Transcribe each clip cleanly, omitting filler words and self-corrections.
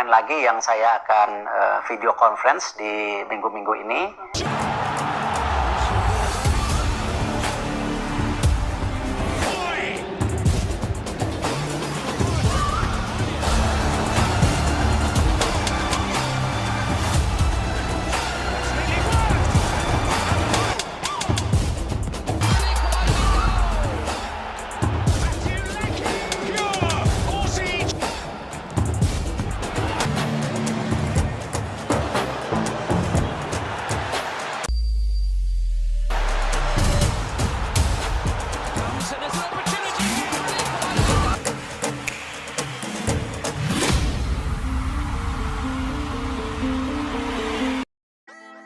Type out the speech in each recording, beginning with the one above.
pemain lagi yang saya akan video conference di minggu-minggu ini.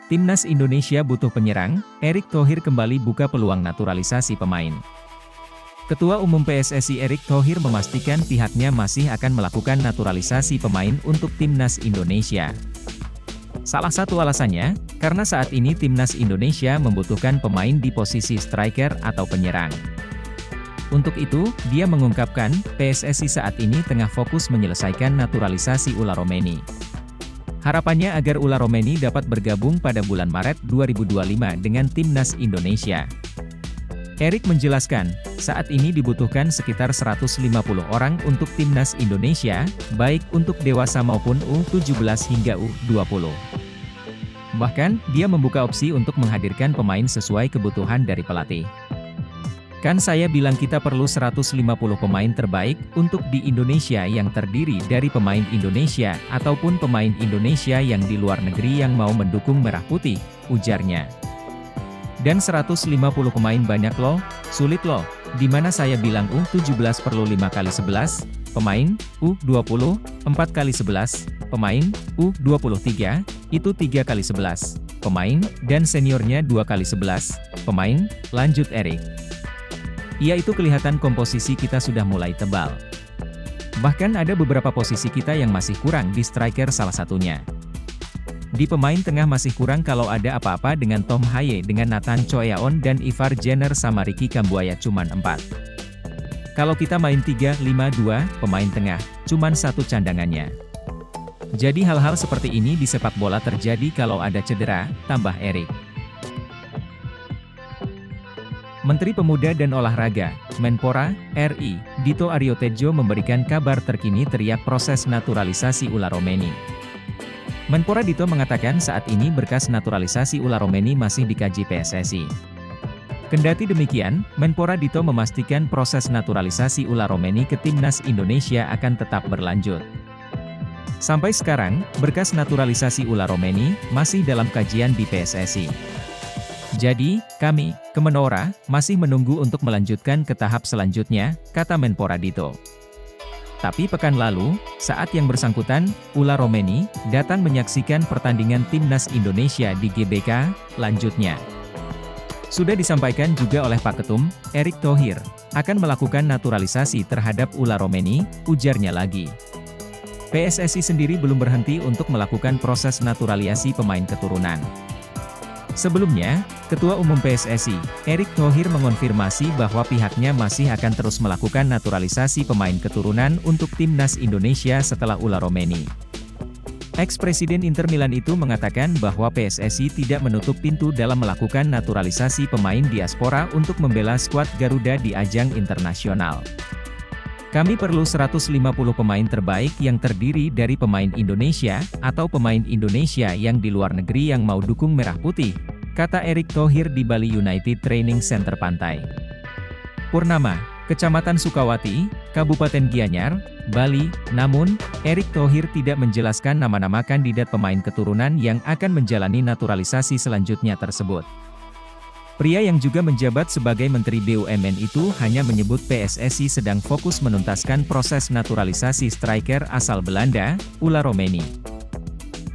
Timnas Indonesia butuh penyerang, Erick Thohir kembali buka peluang naturalisasi pemain. Ketua Umum PSSI Erick Thohir memastikan pihaknya masih akan melakukan naturalisasi pemain untuk Timnas Indonesia. Salah satu alasannya, karena saat ini Timnas Indonesia membutuhkan pemain di posisi striker atau penyerang. Untuk itu, dia mengungkapkan, PSSI saat ini tengah fokus menyelesaikan naturalisasi Ula Romeni. Harapannya agar Ula Romeni dapat bergabung pada bulan Maret 2025 dengan Timnas Indonesia. Erick menjelaskan, saat ini dibutuhkan sekitar 150 orang untuk Timnas Indonesia, baik untuk dewasa maupun U17 hingga U20. Bahkan, dia membuka opsi untuk menghadirkan pemain sesuai kebutuhan dari pelatih. Kan saya bilang kita perlu 150 pemain terbaik untuk di Indonesia yang terdiri dari pemain Indonesia ataupun pemain Indonesia yang di luar negeri yang mau mendukung Merah Putih, ujarnya. Dan 150 pemain banyak loh, sulit loh, dimana saya bilang U17 perlu 5x11 pemain, U20, 4x11 pemain, U23, itu 3x11 pemain, dan seniornya 2x11 pemain, lanjut Erick. Ya itu kelihatan komposisi kita sudah mulai tebal. Bahkan ada beberapa posisi kita yang masih kurang di striker salah satunya. Di pemain tengah masih kurang kalau ada apa-apa dengan Tom Haye dengan Nathan Choeaon dan Ivar Jenner sama Ricky Kambuaya cuman 4. Kalau kita main 3-5-2, pemain tengah, cuman satu candangannya. Jadi hal-hal seperti ini di sepak bola terjadi kalau ada cedera, tambah Erick. Menteri Pemuda dan Olahraga, Menpora, RI, Dito Aryo Tejo memberikan kabar terkini teriak proses naturalisasi Ula Romeni. Menpora Dito mengatakan saat ini berkas naturalisasi Ula Romeni masih dikaji PSSI. Kendati demikian, Menpora Dito memastikan proses naturalisasi Ula Romeni ke Timnas Indonesia akan tetap berlanjut. Sampai sekarang, berkas naturalisasi Ula Romeni masih dalam kajian di PSSI. Jadi, kami, Kemenpora, masih menunggu untuk melanjutkan ke tahap selanjutnya, kata Menpora Dito. Tapi pekan lalu, saat yang bersangkutan, Ula Romeni, datang menyaksikan pertandingan Timnas Indonesia di GBK, lanjutnya. Sudah disampaikan juga oleh Pak Ketum, Erick Thohir, akan melakukan naturalisasi terhadap Ula Romeni, ujarnya lagi. PSSI sendiri belum berhenti untuk melakukan proses naturalisasi pemain keturunan. Sebelumnya, Ketua Umum PSSI, Erick Thohir mengonfirmasi bahwa pihaknya masih akan terus melakukan naturalisasi pemain keturunan untuk Timnas Indonesia setelah Ula Romeni. Ex-Presiden Inter Milan itu mengatakan bahwa PSSI tidak menutup pintu dalam melakukan naturalisasi pemain diaspora untuk membela skuad Garuda di ajang internasional. Kami perlu 150 pemain terbaik yang terdiri dari pemain Indonesia, atau pemain Indonesia yang di luar negeri yang mau dukung Merah Putih, kata Erick Thohir di Bali United Training Center Pantai Purnama, Kecamatan Sukawati, Kabupaten Gianyar, Bali. Namun, Erick Thohir tidak menjelaskan nama-nama kandidat pemain keturunan yang akan menjalani naturalisasi selanjutnya tersebut. Pria yang juga menjabat sebagai Menteri BUMN itu hanya menyebut PSSI sedang fokus menuntaskan proses naturalisasi striker asal Belanda, Ula Romeni.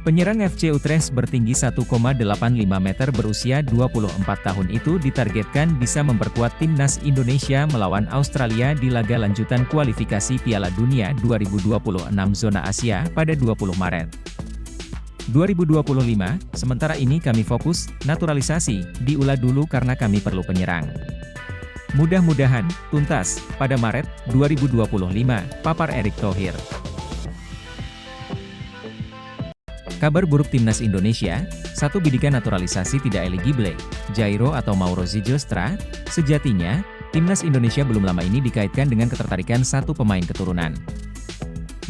Penyerang FC Utrecht bertinggi 1,85 meter berusia 24 tahun itu ditargetkan bisa memperkuat Timnas Indonesia melawan Australia di laga lanjutan kualifikasi Piala Dunia 2026 zona Asia pada 20 Maret. 2025, sementara ini kami fokus, naturalisasi, diulah dulu karena kami perlu penyerang. Mudah-mudahan, tuntas, pada Maret, 2025, papar Erick Thohir. Kabar buruk timnas Indonesia, satu bidikan naturalisasi tidak eligible, Jairo atau Mauro Zilstra. Sejatinya, timnas Indonesia belum lama ini dikaitkan dengan ketertarikan satu pemain keturunan.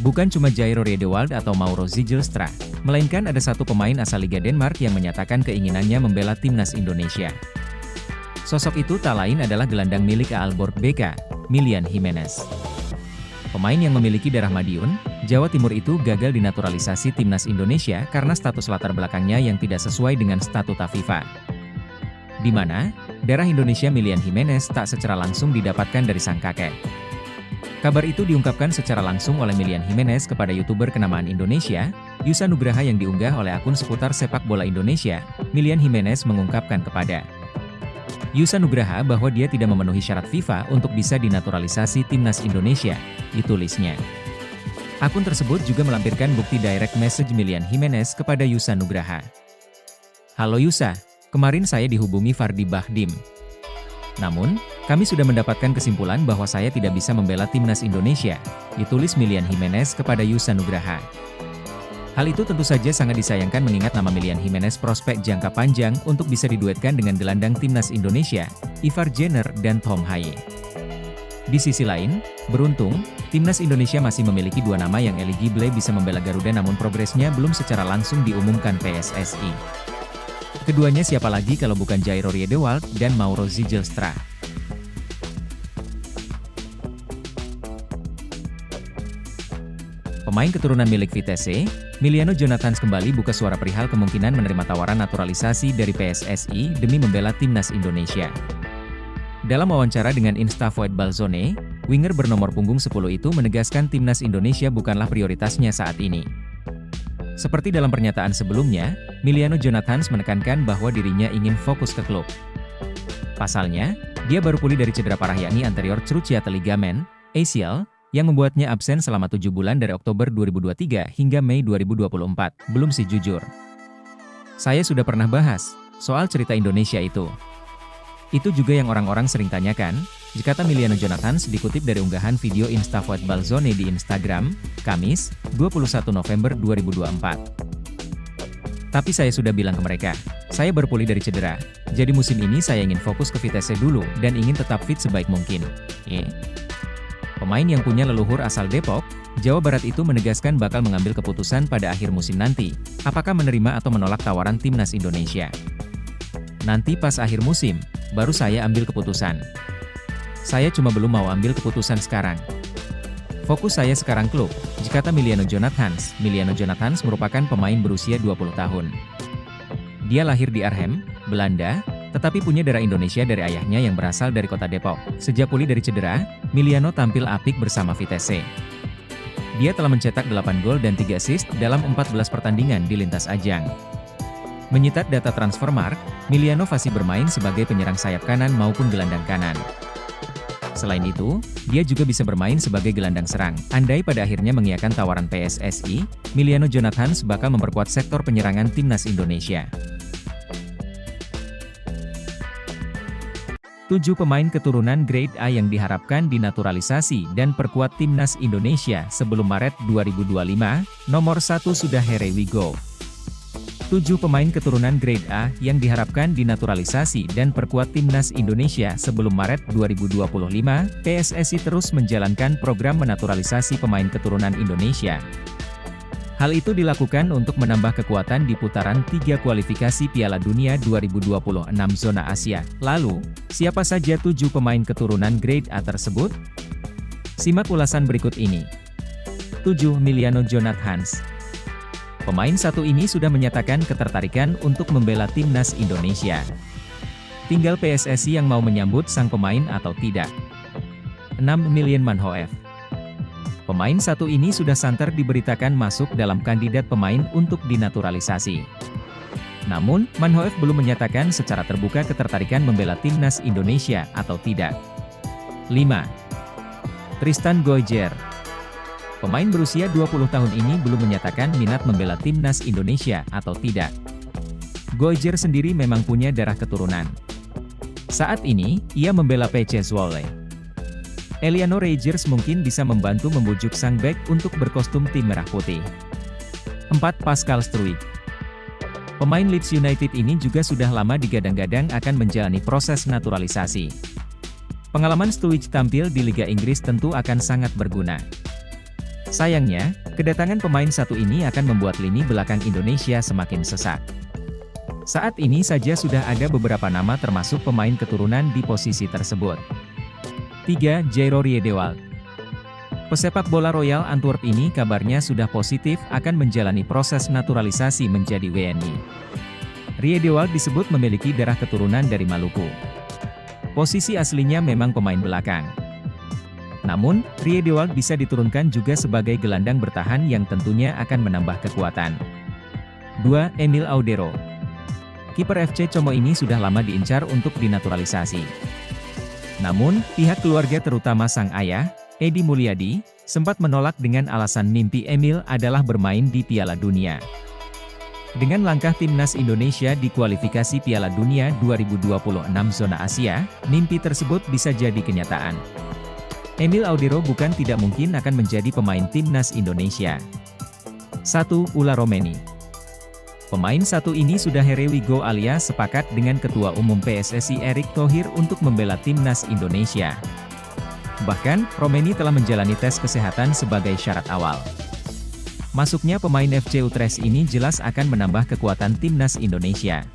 Bukan cuma Jairo Riedewald atau Mauro Zilstra, melainkan ada satu pemain asal Liga Denmark yang menyatakan keinginannya membela timnas Indonesia. Sosok itu tak lain adalah gelandang milik Aalborg BK, Milian Jimenez. Pemain yang memiliki darah Madiun, Jawa Timur itu gagal dinaturalisasi timnas Indonesia karena status latar belakangnya yang tidak sesuai dengan statuta FIFA. Di mana, darah Indonesia Milian Jimenez tak secara langsung didapatkan dari sang kakek. Kabar itu diungkapkan secara langsung oleh Milian Jimenez kepada YouTuber kenamaan Indonesia, Yusa Nugraha yang diunggah oleh akun seputar sepak bola Indonesia. Milian Jimenez mengungkapkan kepada Yusa Nugraha bahwa dia tidak memenuhi syarat FIFA untuk bisa dinaturalisasi timnas Indonesia, ditulisnya. Akun tersebut juga melampirkan bukti direct message Milian Jimenez kepada Yusa Nugraha. Halo Yusa, kemarin saya dihubungi Fardi Bahdim. Namun, kami sudah mendapatkan kesimpulan bahwa saya tidak bisa membela timnas Indonesia, ditulis Milian Jimenez kepada Yusa Nugraha. Hal itu tentu saja sangat disayangkan mengingat nama Milian Jimenez prospek jangka panjang untuk bisa diduetkan dengan gelandang timnas Indonesia, Ivar Jenner dan Tom Haye. Di sisi lain, beruntung, timnas Indonesia masih memiliki dua nama yang eligible bisa membela Garuda namun progresnya belum secara langsung diumumkan PSSI. Keduanya siapa lagi kalau bukan Jairo Riedewald dan Mauro Zilstra. Pemain keturunan milik Vitesse, Miliano Jonathans kembali buka suara perihal kemungkinan menerima tawaran naturalisasi dari PSSI demi membela timnas Indonesia. Dalam wawancara dengan InstaFootballZone, winger bernomor punggung 10 itu menegaskan timnas Indonesia bukanlah prioritasnya saat ini. Seperti dalam pernyataan sebelumnya, Miliano Jonathans menekankan bahwa dirinya ingin fokus ke klub. Pasalnya, dia baru pulih dari cedera parah yakni anterior cruciate ligament, ACL, yang membuatnya absen selama 7 bulan dari Oktober 2023 hingga Mei 2024, belum sih jujur. Saya sudah pernah bahas soal cerita Indonesia itu. Itu juga yang orang-orang sering tanyakan, kata Miliano Jonathans dikutip dari unggahan video InstaFootballZone di Instagram, Kamis, 21 November 2024. Tapi saya sudah bilang ke mereka, saya berpulih dari cedera, jadi musim ini saya ingin fokus ke Vitesse dulu dan ingin tetap fit sebaik mungkin. Pemain yang punya leluhur asal Depok, Jawa Barat itu menegaskan bakal mengambil keputusan pada akhir musim nanti, apakah menerima atau menolak tawaran timnas Indonesia. Nanti pas akhir musim, baru saya ambil keputusan. Saya cuma belum mau ambil keputusan sekarang. Fokus saya sekarang klub, kata Miliano Jonathans. Miliano Jonathans merupakan pemain berusia 20 tahun. Dia lahir di Arnhem, Belanda, tetapi punya darah Indonesia dari ayahnya yang berasal dari kota Depok. Sejak pulih dari cedera, Miliano tampil apik bersama Vitesse. Dia telah mencetak 8 gol dan 3 assist dalam 14 pertandingan di lintas ajang. Menyitat data Transfermarkt, Miliano fasih bermain sebagai penyerang sayap kanan maupun gelandang kanan. Selain itu, dia juga bisa bermain sebagai gelandang serang. Andai pada akhirnya mengiyakan tawaran PSSI, Miliano Jonathans bakal memperkuat sektor penyerangan timnas Indonesia. 7 pemain keturunan Grade A yang diharapkan dinaturalisasi dan perkuat timnas Indonesia sebelum Maret 2025, nomor 1 sudah here we go. 7 pemain keturunan Grade A yang diharapkan dinaturalisasi dan perkuat timnas Indonesia sebelum Maret 2025, PSSI terus menjalankan program menaturalisasi pemain keturunan Indonesia. Hal itu dilakukan untuk menambah kekuatan di putaran 3 kualifikasi Piala Dunia 2026 zona Asia. Lalu, siapa saja 7 pemain keturunan Grade A tersebut? Simak ulasan berikut ini. 7. Miliano Jonathans. Pemain satu ini sudah menyatakan ketertarikan untuk membela timnas Indonesia. Tinggal PSSI yang mau menyambut sang pemain atau tidak. 6. Milian Manhoef. Pemain satu ini sudah santer diberitakan masuk dalam kandidat pemain untuk dinaturalisasi. Namun, Manhoef belum menyatakan secara terbuka ketertarikan membela timnas Indonesia atau tidak. 5. Tristan Goijer. Pemain berusia 20 tahun ini belum menyatakan minat membela timnas Indonesia atau tidak. Goijer sendiri memang punya darah keturunan. Saat ini, ia membela PC Zwolle. Eliano Reijers mungkin bisa membantu membujuk sang bek untuk berkostum tim merah putih. 4. 4. Pascal Struijk. Pemain Leeds United ini juga sudah lama digadang-gadang akan menjalani proses naturalisasi. Pengalaman Struijk tampil di Liga Inggris tentu akan sangat berguna. Sayangnya, kedatangan pemain satu ini akan membuat lini belakang Indonesia semakin sesak. Saat ini saja sudah ada beberapa nama termasuk pemain keturunan di posisi tersebut. 3. Jairo Riedewald. Pesepak bola Royal Antwerp ini kabarnya sudah positif akan menjalani proses naturalisasi menjadi WNI. Riedewald disebut memiliki darah keturunan dari Maluku. Posisi aslinya memang pemain belakang. Namun, Riedewald bisa diturunkan juga sebagai gelandang bertahan yang tentunya akan menambah kekuatan. 2. Emil Audero. Kiper FC Como ini sudah lama diincar untuk dinaturalisasi. Namun, pihak keluarga terutama sang ayah, Edi Mulyadi, sempat menolak dengan alasan mimpi Emil adalah bermain di Piala Dunia. Dengan langkah timnas Indonesia di kualifikasi Piala Dunia 2026 zona Asia, mimpi tersebut bisa jadi kenyataan. Emil Audero bukan tidak mungkin akan menjadi pemain timnas Indonesia. 1. Ula Romeni. Pemain satu ini sudah herewigo alias sepakat dengan Ketua Umum PSSI Erick Thohir untuk membela timnas Indonesia. Bahkan, Romeni telah menjalani tes kesehatan sebagai syarat awal. Masuknya pemain FC Utrecht ini jelas akan menambah kekuatan timnas Indonesia.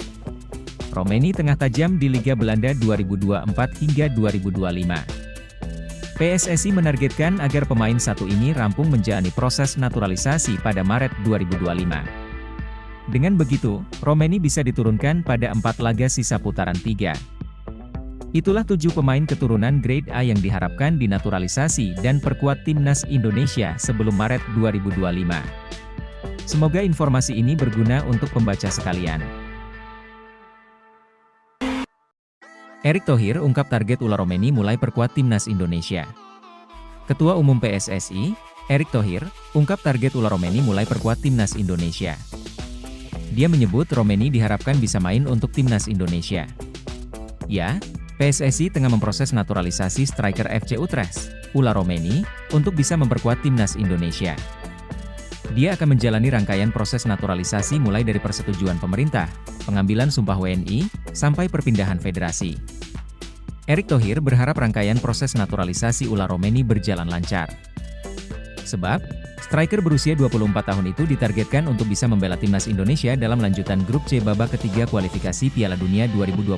Romeni tengah tajam di Liga Belanda 2024 hingga 2025. PSSI menargetkan agar pemain satu ini rampung menjalani proses naturalisasi pada Maret 2025. Dengan begitu, Romeni bisa diturunkan pada 4 laga sisa putaran 3. Itulah 7 pemain keturunan grade A yang diharapkan dinaturalisasi dan perkuat timnas Indonesia sebelum Maret 2025. Semoga informasi ini berguna untuk pembaca sekalian. Erick Thohir ungkap target Ula Romeni mulai perkuat timnas Indonesia. Ketua Umum PSSI, Erick Thohir, ungkap target Ula Romeni mulai perkuat timnas Indonesia. Dia menyebut Romeni diharapkan bisa main untuk timnas Indonesia. Ya, PSSI tengah memproses naturalisasi striker FC Utrecht, Ula Romeni, untuk bisa memperkuat timnas Indonesia. Dia akan menjalani rangkaian proses naturalisasi mulai dari persetujuan pemerintah, pengambilan sumpah WNI, sampai perpindahan federasi. Erick Thohir berharap rangkaian proses naturalisasi Ula Romeni berjalan lancar. Sebab, striker berusia 24 tahun itu ditargetkan untuk bisa membela timnas Indonesia dalam lanjutan grup C babak ketiga kualifikasi Piala Dunia 2026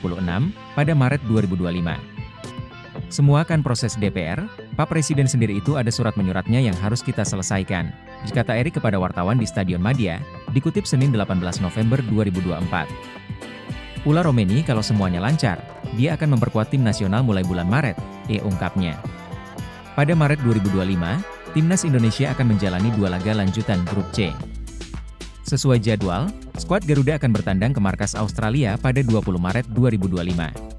pada Maret 2025. Semua kan proses DPR, Pak Presiden sendiri itu ada surat menyuratnya yang harus kita selesaikan, kata Erick kepada wartawan di Stadion Madia, dikutip Senin 18 November 2024. Ula Romeni kalau semuanya lancar, dia akan memperkuat tim nasional mulai bulan Maret, ungkapnya. Pada Maret 2025, timnas Indonesia akan menjalani 2 laga lanjutan grup C. Sesuai jadwal, skuad Garuda akan bertandang ke markas Australia pada 20 Maret 2025.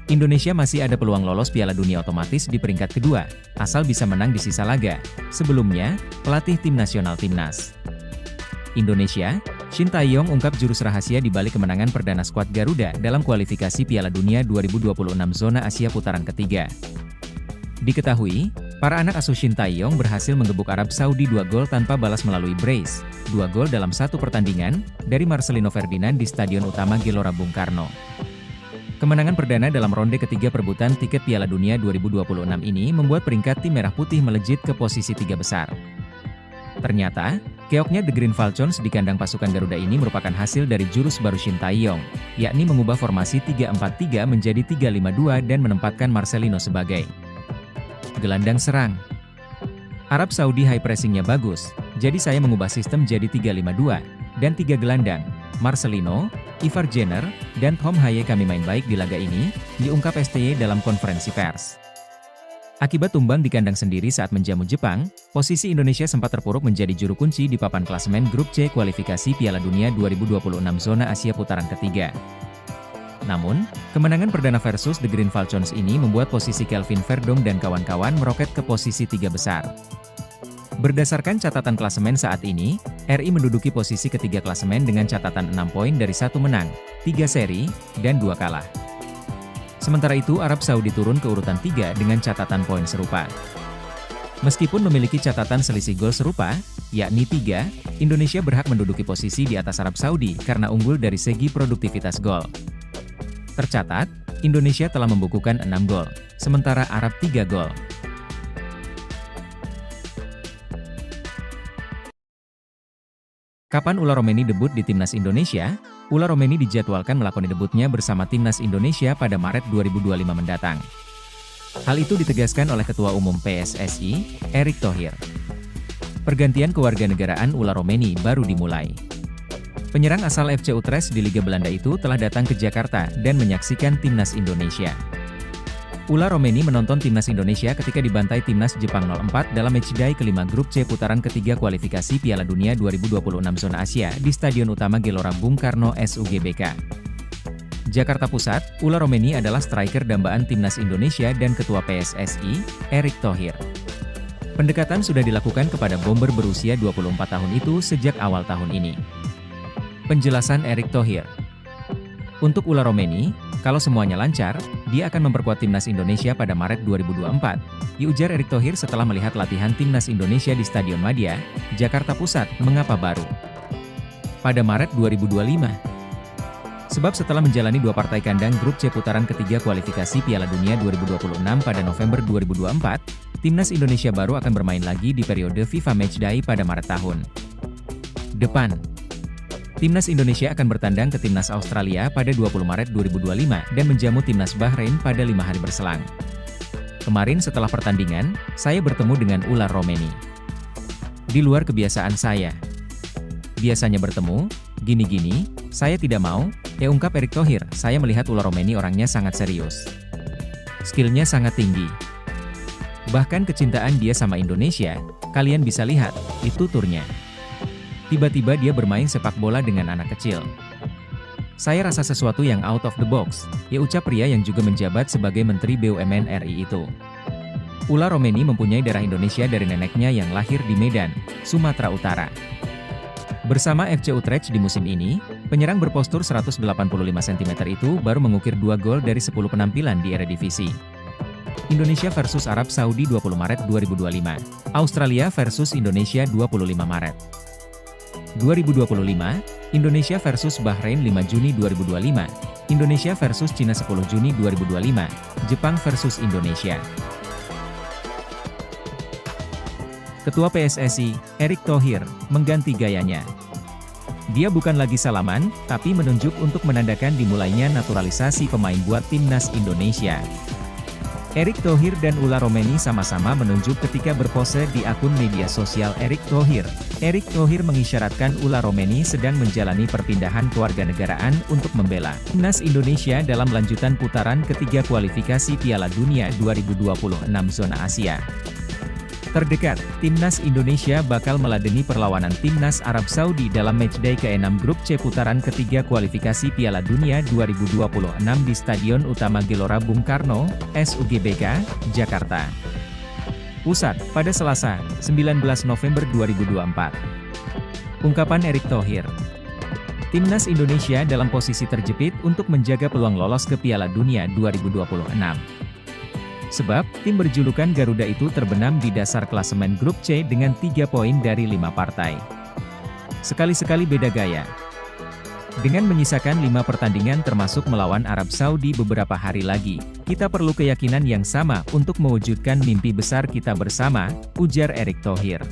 Indonesia masih ada peluang lolos Piala Dunia otomatis di peringkat kedua, asal bisa menang di sisa laga. Sebelumnya, pelatih tim nasional timnas Indonesia, Shin Tae-yong ungkap jurus rahasia di balik kemenangan perdana skuad Garuda dalam kualifikasi Piala Dunia 2026 zona Asia putaran ketiga. Diketahui, para anak asuh Shin Tae-yong berhasil menggebuk Arab Saudi 2 gol tanpa balas melalui brace, 2 gol dalam 1 pertandingan, dari Marcelino Ferdinand di Stadion Utama Gelora Bung Karno. Kemenangan perdana dalam ronde ketiga perebutan tiket Piala Dunia 2026 ini membuat peringkat tim merah putih melejit ke posisi 3 besar. Ternyata, keoknya The Green Falcons di kandang pasukan Garuda ini merupakan hasil dari jurus baru Shin Tae-yong, yakni mengubah formasi 3-4-3 menjadi 3-5-2 dan menempatkan Marcelino sebagai gelandang serang. Arab Saudi high pressingnya bagus, jadi saya mengubah sistem jadi 3-5-2, dan 3 gelandang, Marcelino, Ivar Jenner, dan Tom Haye kami main baik di laga ini, diungkap STY dalam konferensi pers. Akibat tumbang di kandang sendiri saat menjamu Jepang, posisi Indonesia sempat terpuruk menjadi juru kunci di papan klasemen grup C kualifikasi Piala Dunia 2026 zona Asia putaran ketiga. Namun, kemenangan perdana versus The Green Falcons ini membuat posisi Kelvin Verdong dan kawan-kawan meroket ke posisi 3 besar. Berdasarkan catatan klasemen saat ini, RI menduduki posisi ketiga klasemen dengan catatan 6 poin dari 1 menang, 3 seri, dan 2 kalah. Sementara itu Arab Saudi turun ke urutan 3 dengan catatan poin serupa. Meskipun memiliki catatan selisih gol serupa, yakni 3, Indonesia berhak menduduki posisi di atas Arab Saudi karena unggul dari segi produktivitas gol. Tercatat, Indonesia telah membukukan 6 gol, sementara Arab 3 gol. Kapan Ula Romeni debut di Timnas Indonesia? Ula Romeni dijadwalkan melakoni debutnya bersama Timnas Indonesia pada Maret 2025 mendatang. Hal itu ditegaskan oleh Ketua Umum PSSI, Erick Thohir. Pergantian kewarganegaraan Ula Romeni baru dimulai. Penyerang asal FC Utrecht di Liga Belanda itu telah datang ke Jakarta dan menyaksikan Timnas Indonesia. Ula Romeni menonton Timnas Indonesia ketika dibantai Timnas Jepang 0-4 dalam matchday kelima grup C putaran ketiga kualifikasi Piala Dunia 2026 Zona Asia di Stadion Utama Gelora Bung Karno SUGBK. Jakarta Pusat, Ula Romeni adalah striker dambaan Timnas Indonesia dan Ketua PSSI, Erick Thohir. Pendekatan sudah dilakukan kepada bomber berusia 24 tahun itu sejak awal tahun ini. Penjelasan Erick Thohir. Untuk Ula Romeni, kalau semuanya lancar, dia akan memperkuat Timnas Indonesia pada Maret 2024, diujar Erick Thohir setelah melihat latihan Timnas Indonesia di Stadion Madia, Jakarta Pusat. Mengapa baru pada Maret 2025? Sebab setelah menjalani 2 partai kandang grup C putaran ketiga kualifikasi Piala Dunia 2026 pada November 2024, Timnas Indonesia baru akan bermain lagi di periode FIFA Matchday pada Maret tahun depan. Timnas Indonesia akan bertandang ke Timnas Australia pada 20 Maret 2025 dan menjamu Timnas Bahrain pada 5 hari berselang. Kemarin setelah pertandingan, saya bertemu dengan Ula Romeni. Di luar kebiasaan saya. Biasanya bertemu, gini-gini, saya tidak mau, ungkap Erick Thohir. Saya melihat Ula Romeni orangnya sangat serius. Skillnya sangat tinggi. Bahkan kecintaan dia sama Indonesia, kalian bisa lihat, itu turnya. Tiba-tiba dia bermain sepak bola dengan anak kecil. Saya rasa sesuatu yang out of the box, ucap pria yang juga menjabat sebagai Menteri BUMN RI itu. Ula Romeni mempunyai darah Indonesia dari neneknya yang lahir di Medan, Sumatera Utara. Bersama FC Utrecht di musim ini, penyerang berpostur 185 cm itu baru mengukir 2 gol dari 10 penampilan di Eredivisie. Indonesia versus Arab Saudi 20 Maret 2025, Australia versus Indonesia 25 Maret 2025, Indonesia versus Bahrain 5 Juni 2025, Indonesia versus Cina 10 Juni 2025, Jepang versus Indonesia. Ketua PSSI, Erick Thohir, mengganti gayanya. Dia bukan lagi salaman, tapi menunjuk untuk menandakan dimulainya naturalisasi pemain buat Timnas Indonesia. Erick Thohir dan Ula Romeni sama-sama menunjuk ketika berpose di akun media sosial Erick Thohir. Erick Thohir mengisyaratkan Ula Romeni sedang menjalani perpindahan kewarganegaraan untuk membela Timnas Indonesia dalam lanjutan putaran ketiga kualifikasi Piala Dunia 2026 Zona Asia. Terdekat, Timnas Indonesia bakal meladeni perlawanan Timnas Arab Saudi dalam matchday ke-6 grup C putaran ketiga kualifikasi Piala Dunia 2026 di Stadion Utama Gelora Bung Karno, SUGBK, Jakarta Pusat, pada Selasa, 19 November 2024. Ungkapan Erick Thohir. Timnas Indonesia dalam posisi terjepit untuk menjaga peluang lolos ke Piala Dunia 2026. Sebab, tim berjulukan Garuda itu terbenam di dasar klasemen grup C dengan 3 poin dari 5 partai. Sekali-sekali beda gaya. Dengan menyisakan 5 pertandingan termasuk melawan Arab Saudi beberapa hari lagi, kita perlu keyakinan yang sama untuk mewujudkan mimpi besar kita bersama, ujar Erick Thohir.